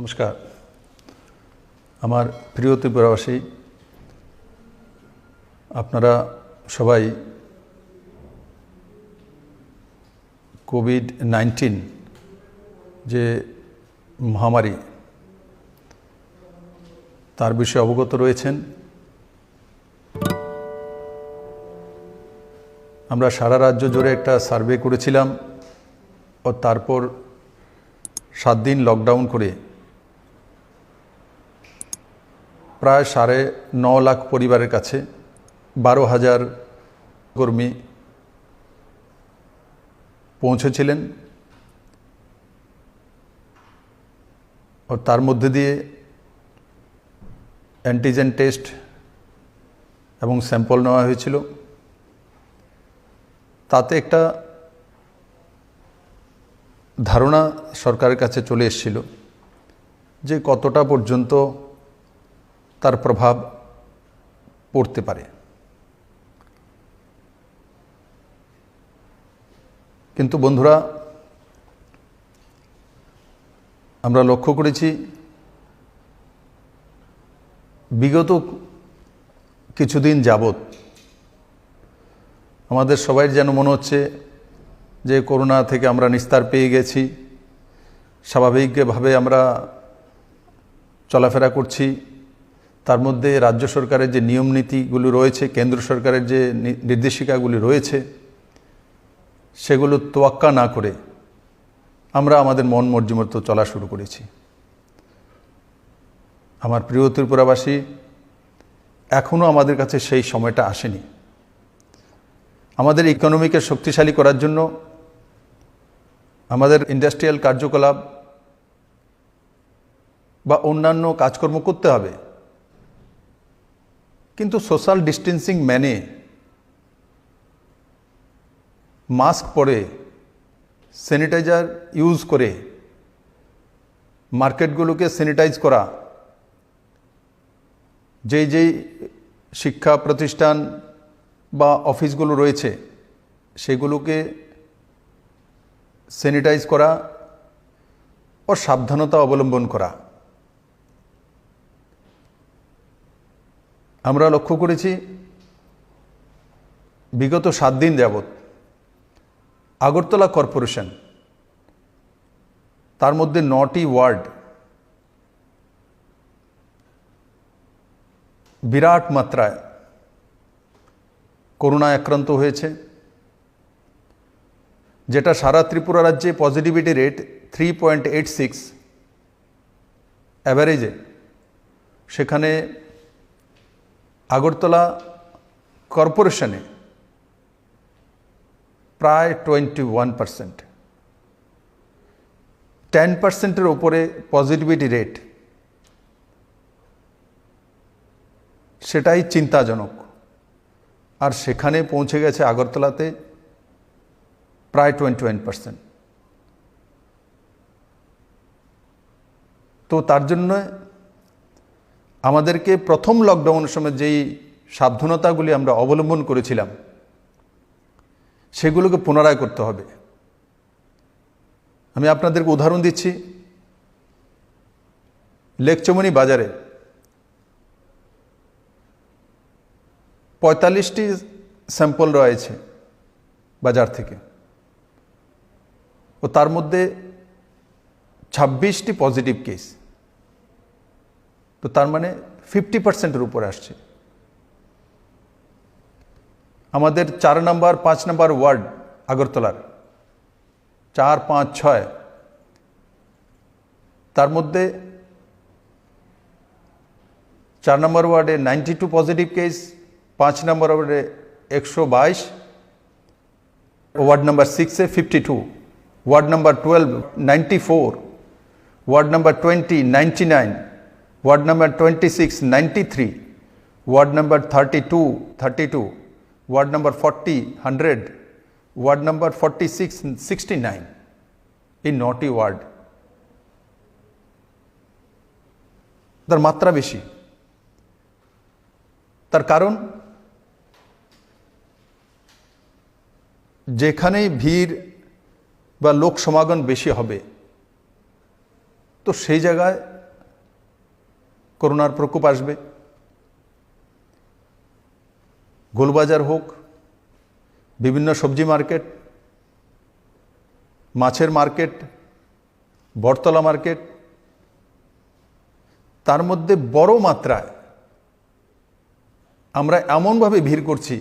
নমস্কার। আমার প্রিয় ত্রিপুরাবাসী, আপনারা সবাই কোভিড-19 যে মহামারী তার বিষয়ে অবগত রয়েছেন। আমরা সারা রাজ্য জুড়ে একটা সার্ভে করেছিলাম ও তারপর 7 দিন লকডাউন করে প্রায় 9.5 লাখ পরিবারের কাছে 12,000 কর্মী পৌঁছেছিলেন ও তার মধ্যে দিয়ে অ্যান্টিজেন টেস্ট এবং স্যাম্পল নেওয়া হয়েছিল। তাতে একটা ধারণা সরকারের কাছে চলে এসেছিল যে কতটা পর্যন্ত তার প্রভাব পড়তে পারে। কিন্তু বন্ধুরা, আমরা লক্ষ্য করেছি বিগত কিছুদিন যাবৎ আমাদের সবাই যেন মনে হচ্ছে যে করোনা থেকে আমরা নিস্তার পেয়ে গেছি, স্বাভাবিকভাবে আমরা চলাফেরা করছি। তার মধ্যে রাজ্য সরকারের যে নিয়ম নীতিগুলি রয়েছে, কেন্দ্র সরকারের যে নির্দেশিকাগুলি রয়েছে, সেগুলো তোয়াক্কা না করে আমরা আমাদের মন মর্জি মতো চলা শুরু করেছি। আমার প্রিয় ত্রিপুরাবাসী, এখনও আমাদের কাছে সেই সময়টা আসেনি। আমাদের ইকোনমিকে শক্তিশালী করার জন্য আমাদের ইন্ডাস্ট্রিয়াল কার্যকলাপ বা অন্যান্য কাজকর্ম করতে হবে, কিন্তু সোশ্যাল ডিস্টেন্সিং মেনে মাস্ক পরে স্যানিটাইজার ইউজ করে মার্কেটগুলোকে স্যানিটাইজ করা, যেই শিক্ষা প্রতিষ্ঠান বা অফিসগুলো রয়েছে সেগুলোকে স্যানিটাইজ করা ও সাবধানতা অবলম্বন করা। আমরা লক্ষ্য করেছি বিগত 7 দিন যাবৎ আগরতলা কর্পোরেশন, তার মধ্যে 9টি ওয়ার্ড বিরাট মাত্রায় করোনায় আক্রান্ত হয়েছে, যেটা সারা ত্রিপুরা রাজ্যে পজিটিভিটি রেট 3.86 অ্যাভারেজে। সেখানে আগরতলা কর্পোরেশনে প্রায় 21%, 10%-এর ওপরে পজিটিভিটি রেট। সেটাই চিন্তাজনক। আর সেখানে পৌঁছে গেছে আগরতলাতে প্রায় 21%। তো তার জন্য আমাদেরকে প্রথম লকডাউনের সময় যেই সাবধানতাগুলি আমরা অবলম্বন করেছিলাম সেগুলোকে পুনরায় করতে হবে। আমি আপনাদেরকে উদাহরণ দিচ্ছি। লেকচমনি বাজারে 45টি স্যাম্পল রয়েছে বাজার থেকে, ও তার মধ্যে 26টি পজিটিভ কেস। তো তার মানে 50%-এর উপরে আসছে। আমাদের 4 নম্বর 5 নম্বর ওয়ার্ড আগরতলার 4, 5, 6, তার মধ্যে 4 নম্বর ওয়ার্ডে 92 পজিটিভ কেস, 5 নম্বর ওয়ার্ডে 122, ওয়ার্ড নাম্বার 6-এ 52, ward number 12 94, ward number 20 99, ward number 26 93, ward number 32, ward number 40 100, ward number 46 69। এই 9টি ওয়ার্ড, তার মাত্রা বেশি। তার কারণ যেখানেই ভিড় বা লোক সমাগম বেশি হবে, তো সেই জায়গায় করোনার প্রকোপ আসবে। গোলবাজার হোক, বিভিন্ন সবজি মার্কেট, মাছের মার্কেট, বটতলা মার্কেট, তার মধ্যে বড় মাত্রায় আমরা এমনভাবে ভিড় করছি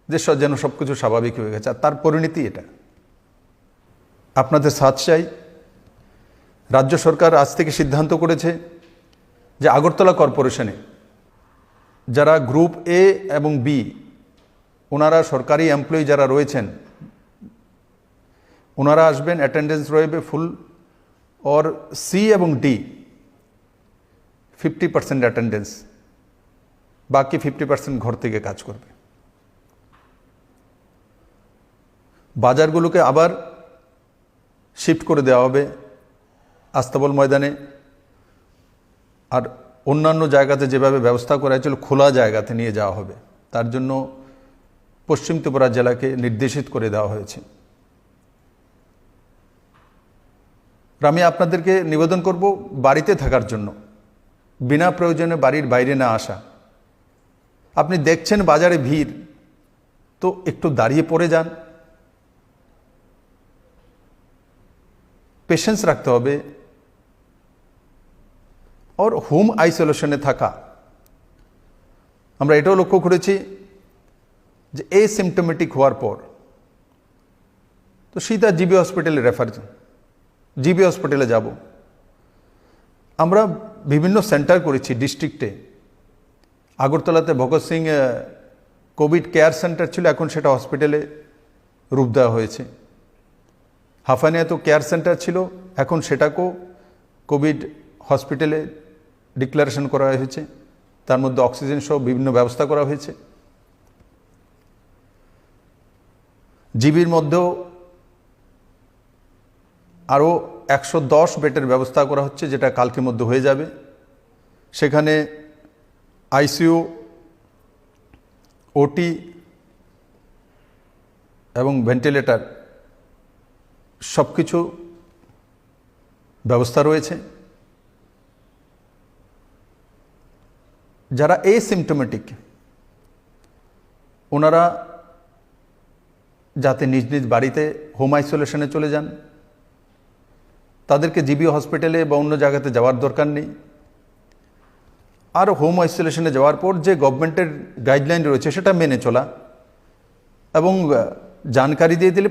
যে যেন সব কিছু স্বাভাবিক হয়ে গেছে। আর তার পরিণতি এটা। আপনাদের সাথ চাই। রাজ্য সরকার আজ থেকে সিদ্ধান্ত করেছে যে আগরতলা কর্পোরেশনে যারা গ্রুপ এ এবং বি, ওনারা সরকারি এমপ্লয়ি যারা রয়েছেন, ওনারা আসবেন, অ্যাটেন্ডেন্স রয়েবে ফুল। और सी এবং ডি 50% অ্যাটেন্ডেন্স, বাকি 50% ঘর থেকে কাজ করবে। বাজারগুলোকে আবার শিফট করে দেওয়া হবে আস্তাবল ময়দানে। আর অন্যান্য জায়গাতে যেভাবে ব্যবস্থা করা হয়েছিল খোলা জায়গাতে নিয়ে যাওয়া হবে, তার জন্য পশ্চিম ত্রিপুরা জেলাকে নির্দেশিত করে দেওয়া হয়েছে। আমি আপনাদেরকে নিবেদন করব বাড়িতে থাকার জন্য, বিনা প্রয়োজনে বাড়ির বাইরে না আসা। আপনি দেখছেন বাজারে ভিড়, তো একটু দাঁড়িয়ে পড়ে যান। পেশেন্স রাখতে হবে। আর হোম আইসোলেশনে থাকা, আমরা এটাও লক্ষ্য করেছি যে এসিমটোমেটিক হওয়ার পর তো সিধা জিবি হসপিটালে রেফার, জিবি হসপিটালে যাব। আমরা বিভিন্ন সেন্টার করেছি ডিস্ট্রিক্টে। আগরতলাতে Bhagat Singh covid care centre ছিল, এখন সেটা হসপিটালে রূপ দেওয়া হয়েছে। হাফানিয়া তো কেয়ার সেন্টার ছিল, এখন সেটাকেও কোভিড হসপিটালে ডিক্লারেশন করা হয়েছে। তার মধ্যে অক্সিজেন সহ বিভিন্ন ব্যবস্থা করা হয়েছে। জিবির মধ্যেও আরও 110 বেডের ব্যবস্থা করা হচ্ছে, যেটা কালকের মধ্যে হয়ে যাবে। সেখানে আইসিইউ, ওটি এবং ভেন্টিলেটর সব কিছু ব্যবস্থা রয়েছে। যারা এসিমটোমেটিক, ওনারা যাতে নিজ নিজ বাড়িতে হোম আইসোলেশনে চলে যান, তাদেরকে জিবি হসপিটালে বা অন্য জায়গাতে যাওয়ার দরকার নেই। আর হোম আইসোলেশনে যাওয়ার পর যে গভর্নমেন্টের গাইডলাইন রয়েছে সেটা মেনে চলা, এবং জানকারি দিয়ে দিলে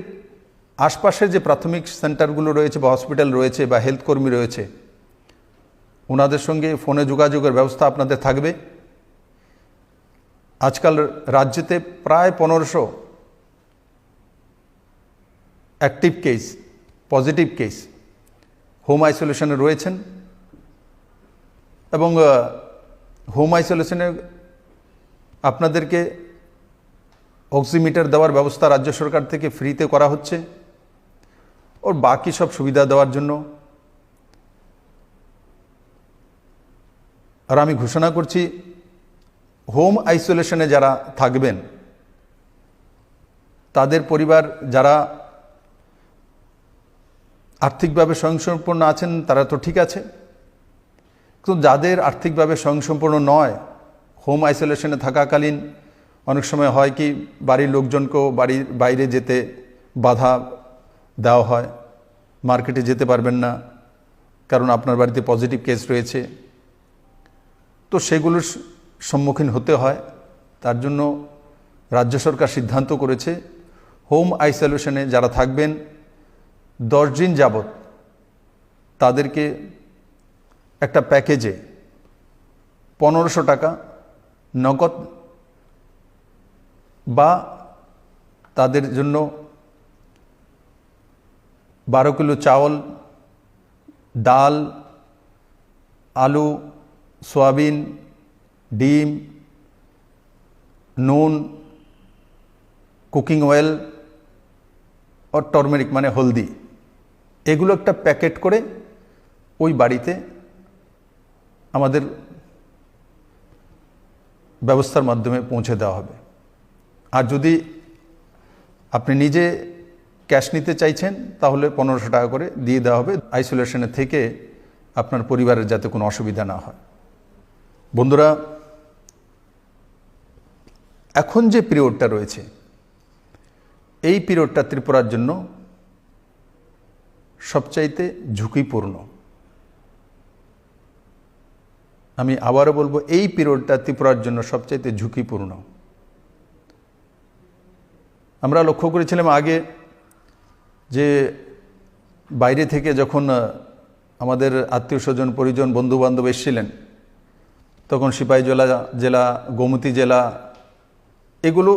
আশপাশের যে প্রাথমিক সেন্টারগুলো রয়েছে বা হসপিটাল রয়েছে বা হেলথ কর্মী রয়েছে, ওনাদের সঙ্গে ফোনে যোগাযোগের ব্যবস্থা আপনাদের থাকবে। আজকাল রাজ্যেতে প্রায় 1500 active case, positive case home আইসোলেশনে রয়েছেন। এবং হোম আইসোলেশনে আপনাদেরকে অক্সিমিটার দেওয়ার ব্যবস্থা রাজ্য সরকার থেকে ফ্রিতে করা হচ্ছে। ওর বাকি সব সুবিধা দেওয়ার জন্য আর আমি ঘোষণা করছি, হোম আইসোলেশনে যারা থাকবেন তাদের পরিবার যারা আর্থিকভাবে স্বয়ংসম্পূর্ণ আছেন তারা তো ঠিক আছে, কিন্তু যাদের আর্থিকভাবে স্বয়ংসম্পূর্ণ নয়, হোম আইসোলেশনে থাকাকালীন অনেক সময় হয় কি বাড়ির লোকজনকেও বাড়ির বাইরে যেতে বাধা দেওয়া হয়, মার্কেটে যেতে পারবেন না কারণ আপনার বাড়িতে পজিটিভ কেস রয়েছে, তো সেগুলোর সম্মুখীন হতে হয়। তার জন্য রাজ্য সরকার সিদ্ধান্ত করেছে হোম আইসোলেশনে যারা থাকবেন 10 দিন যাবত তাদেরকে একটা প্যাকেজে 1500 টাকা নগদ বা তাদের জন্য 12 কিলো চাউল, ডাল, আলু, সয়াবিন, ডিম, নুন, কুকিং অয়েল আর টারমেরিক মানে হলদি, এগুলো একটা প্যাকেট করে ওই বাড়িতে আমাদের ব্যবস্থার মাধ্যমে পৌঁছে দেওয়া হবে। আর যদি আপনি নিজে ক্যাশ নিতে চাইছেন তাহলে 1500 টাকা করে দিয়ে দেওয়া হবে। আইসোলেশনে থেকে আপনার পরিবারের যাতে কোনো অসুবিধা না হয়। বন্ধুরা, এখন যে পিরিয়ডটা রয়েছে এই পিরিয়ডটা ত্রিপুরার জন্য সবচাইতে ঝুঁকিপূর্ণ। আমি আবারও বলবো, এই পিরিয়ডটা ত্রিপুরার জন্য সবচাইতে ঝুঁকিপূর্ণ। আমরা লক্ষ্য করেছিলাম আগে যে বাইরে থেকে যখন আমাদের আত্মীয় স্বজন, পরিজন, বন্ধুবান্ধব এসেছিলেন, তখন সিপাহীজলা জেলা, গোমতী জেলা, এগুলো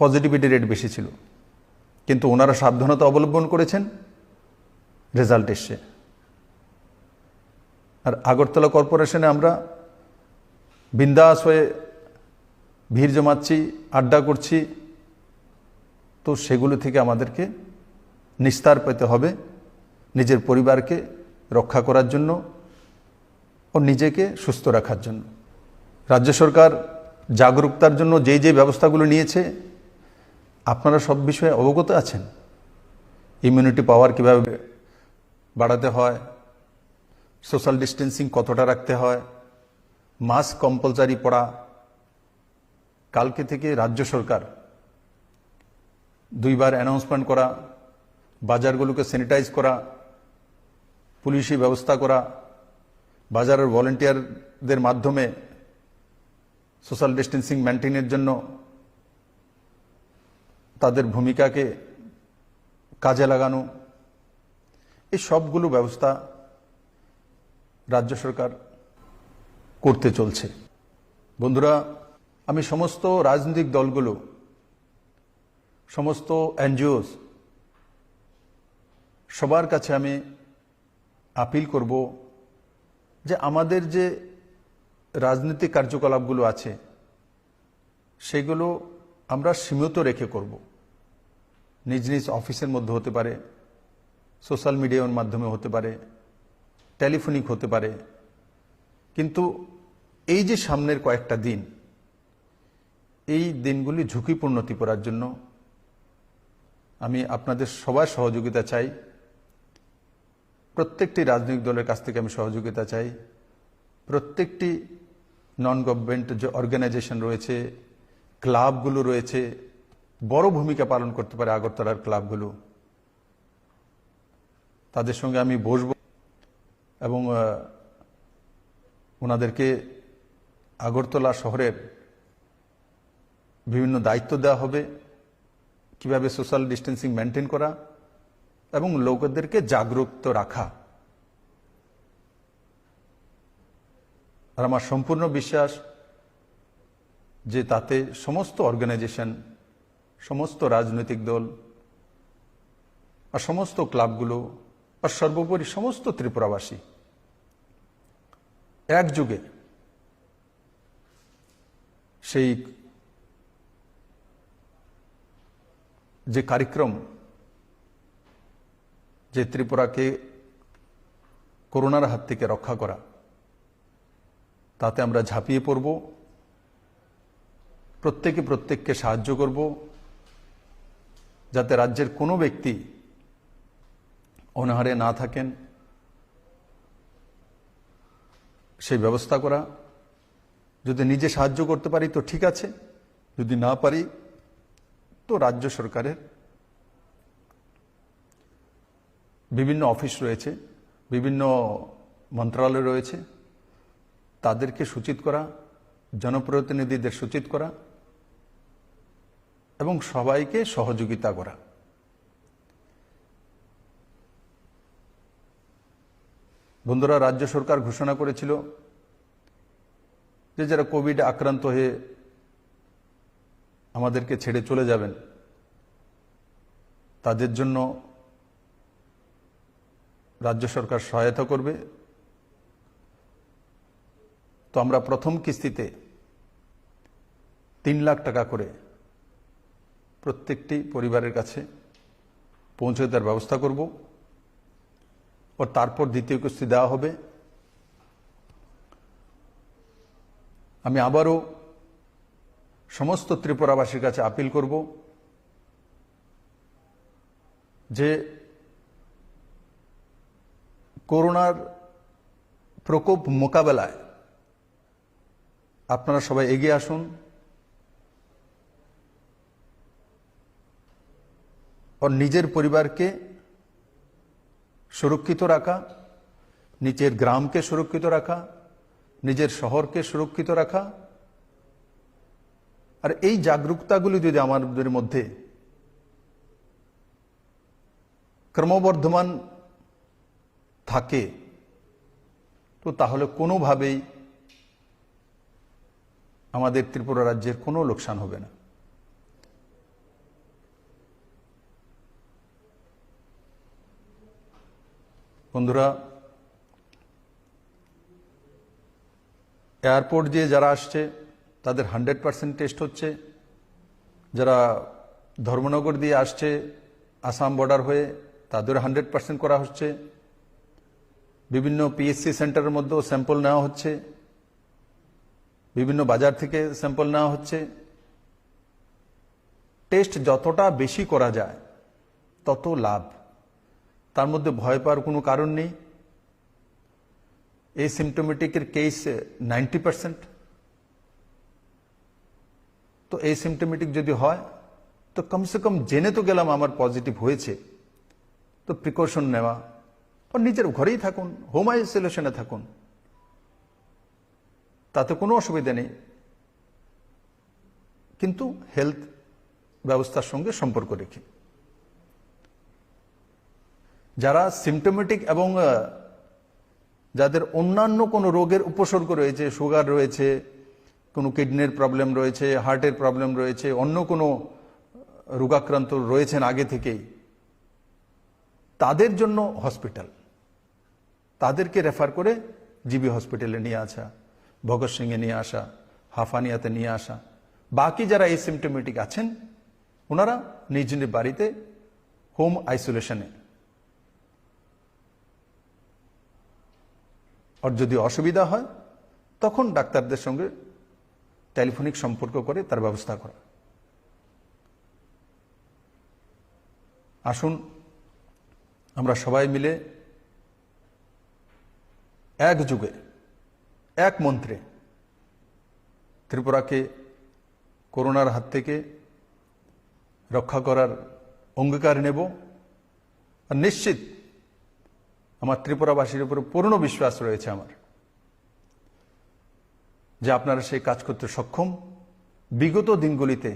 পজিটিভিটি রেট বেশি ছিল, কিন্তু ওনারা সাবধানতা অবলম্বন করেছেন, রেজাল্ট এসছে। আর আগরতলা কর্পোরেশনে আমরা বিন্দাস হয়ে ভিড় জমাচ্ছি, আড্ডা করছি, তো সেগুলো থেকে আমাদেরকে নিস্তার পেতে হবে নিজের পরিবারকে রক্ষা করার জন্য ও নিজেকে সুস্থ রাখার জন্য। রাজ্য সরকার জাগরুকতার জন্য যে ব্যবস্থাগুলো নিয়েছে, আপনারা সব বিষয়ে অবগত আছেন। ইমিউনিটি পাওয়ার কীভাবে বাড়াতে হয়, সোশ্যাল ডিস্টেন্সিং কতটা রাখতে হয়, মাস্ক কম্পালসারি পরা। কালকে থেকে রাজ্য সরকার 2 বার অ্যানাউন্সমেন্ট করা, বাজারগুলোকে স্যানিটাইজ করা, পুলিশি ব্যবস্থা করা, বাজারের ভলেন্টিয়ারদের মাধ্যমে সোশ্যাল ডিস্টেন্সিং মেনটেনের জন্য তাদের ভূমিকাকে কাজে লাগানো, এই সবগুলো ব্যবস্থা রাজ্য সরকার করতে চলছে। বন্ধুরা, আমি সমস্ত রাজনৈতিক দলগুলো, সমস্ত এনজিওস, সবার কাছে আমি আপিল করব যে আমাদের যে রাজনৈতিক কার্যকলাপগুলো আছে সেগুলো আমরা সীমিত রেখে করব। নিজ নিজ অফিসের মধ্যে হতে পারে, সোশ্যাল মিডিয়ার মাধ্যমে হতে পারে, টেলিফোনিক হতে পারে, কিন্তু এই যে সামনের কয়েকটা দিন, এই দিনগুলি ঝুঁকিপূর্ণ ত্রিপুরার জন্য। আমি আপনাদের সবার সহযোগিতা চাই, প্রত্যেকটি রাজনৈতিক দলের কাছ থেকে আমি সহযোগিতা চাই। প্রত্যেকটি নন গভর্নমেন্ট যে অর্গানাইজেশন রয়েছে, ক্লাবগুলো রয়েছে, বড় ভূমিকা পালন করতে পারে আগরতলার ক্লাবগুলো, তাদের সঙ্গে আমি বসব এবং ওনাদেরকে আগরতলা শহরের বিভিন্ন দায়িত্ব দেওয়া হবে, কিভাবে সোশ্যাল ডিস্টেন্সিং মেনটেন করা এবং লোকদেরকে জাগরুক রাখা। আর আমার সম্পূর্ণ বিশ্বাস যে তাতে সমস্ত অর্গানাইজেশন, সমস্ত রাজনৈতিক দল আর সমস্ত ক্লাবগুলো আর সর্বোপরি সমস্ত ত্রিপুরাবাসী একযোগে সেই যে কার্যক্রম, যে ত্রিপুরাকে করোনার হাত থেকে রক্ষা করা, তাতে আমরা ঝাঁপিয়ে পড়ব, প্রত্যেকে প্রত্যেককে সাহায্য করব, যাতে রাজ্যের কোনো ব্যক্তি অনাহারে না থাকেন সেই ব্যবস্থা করা। যদি নিজে সাহায্য করতে পারি তো ঠিক আছে, যদি না পারি তো রাজ্য সরকারের বিভিন্ন অফিস রয়েছে, বিভিন্ন মন্ত্রণালয় রয়েছে, তাদেরকে সূচিত করা, জনপ্রতিনিধিদের সূচিত করা এবং সবাইকে সহযোগিতা করা। বন্ধুরা, রাজ্য সরকার ঘোষণা করেছিল যে যারা কোভিড আক্রান্ত হয়ে আমাদেরকে ছেড়ে চলে যাবেন তাদের জন্য রাজ্য সরকার সহায়তা করবে। তো আমরা প্রথম কিস্তিতে 3 লাখ টাকা করে প্রত্যেকটি পরিবারের কাছে পৌঁছে দেওয়ার ব্যবস্থা করব ও তারপর দ্বিতীয় কিস্তি দেওয়া হবে। আমি আবারও সমস্ত ত্রিপুরাবাসীর কাছে আপিল করব যে করোনার প্রকোপ মোকাবেলায় আপনারা সবাই এগিয়ে আসুন। और নিজের পরিবারকে সুরক্ষিত রাখা, নিজের গ্রামকে সুরক্ষিত রাখা, নিজের শহরকে সুরক্ষিত রাখা। আর এই জাগরুকতাগুলি যদি আমাদের মধ্যে ক্রমবর্ধমান থাকে তো তাহলে কোনোভাবেই আমাদের ত্রিপুরা রাজ্যের কোনো লোকসান হবে না। বন্ধুরা, এয়ারপোর্ট দিয়ে যারা আসছে তাদের 100% টেস্ট হচ্ছে। যারা ধর্মনগর দিয়ে আসছে আসাম বর্ডার হয়ে তাদের 100% করা হচ্ছে। বিভিন্ন পিএসসি সেন্টারের মধ্যেও স্যাম্পল নেওয়া হচ্ছে, বিভিন্ন বাজার থেকে স্যাম্পল নেওয়া হচ্ছে। টেস্ট যতটা বেশি করা যায় তত লাভ, তার মধ্যে ভয় পাওয়ার কোনো কারণ নেই। এই সিমটোমেটিকের কেস 90%। তো এই সিমটোমেটিক যদি হয় তো কমসে কম জেনে তো গেলাম আমার পজিটিভ হয়েছে, তো প্রিকশন নেওয়া, আর নিজের ঘরেই থাকুন, হোম আইসোলেশনে থাকুন, তাতে কোনো অসুবিধা নেই, কিন্তু হেলথ ব্যবস্থার সঙ্গে সম্পর্ক রেখে। যারা সিমটোমেটিক এবং যাদের অন্যান্য কোনো রোগের উপসর্গ রয়েছে, সুগার রয়েছে, কোনো কিডনির প্রবলেম রয়েছে, হার্টের প্রবলেম রয়েছে, অন্য কোনো রোগাক্রান্ত রয়েছেন আগে থেকেই, তাদের জন্য হসপিটাল, তাদেরকে রেফার করে জিবি হসপিটালে নিয়ে আসা, ভগৎ সিংয়ে নিয়ে আসা, হাফানিয়াতে নিয়ে আসা। বাকি যারা এসিমটোমেটিক আছেন ওনারা নিজ নিজ বাড়িতে হোম আইসোলেশনে। আর যদি অসুবিধা হয় তখন ডাক্তারদের সঙ্গে টেলিফোনিক সম্পর্ক করে তার ব্যবস্থা করা। আসুন আমরা সবাই মিলে একযোগে এক মন্ত্রে ত্রিপুরাকে করোনার হাত থেকে রক্ষা করার অঙ্গীকার নেব। আর নিশ্চিত আমার ত্রিপুরাবাসীর উপর পূর্ণ বিশ্বাস রয়েছে আমার, যে আপনারা সেই কাজ করতে সক্ষম। বিগত দিনগুলিতে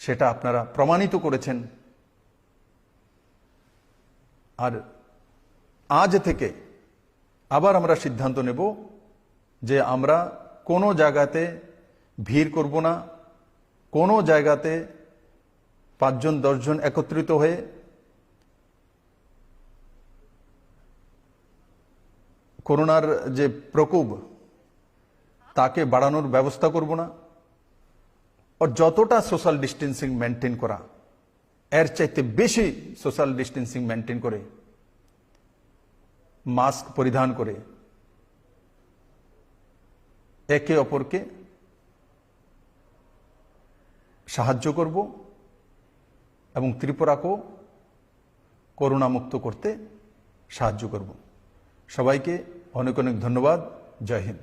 সেটা আপনারা প্রমাণিত করেছেন। আর আজ থেকে আবার আমরা সিদ্ধান্ত নেব যে আমরা কোনো জায়গাতে ভিড় করব না, কোনো জায়গাতে 5 জন 10 জন একত্রিত হয়ে করোনার যে প্রকোপ তাকে বাড়ানোর ব্যবস্থা করব না। আর যতটা সোশ্যাল ডিস্টেন্সিং মেনটেন করা, এর চাইতে বেশি সোশ্যাল ডিস্টেন্সিং মেনটেন করে, মাস্ক পরিধান করে একে অপরকে সাহায্য করব এবং ত্রিপুরাকেও করোনা মুক্ত করতে সাহায্য করব। সবাইকে অনেক অনেক ধন্যবাদ। জয় হিন্দ।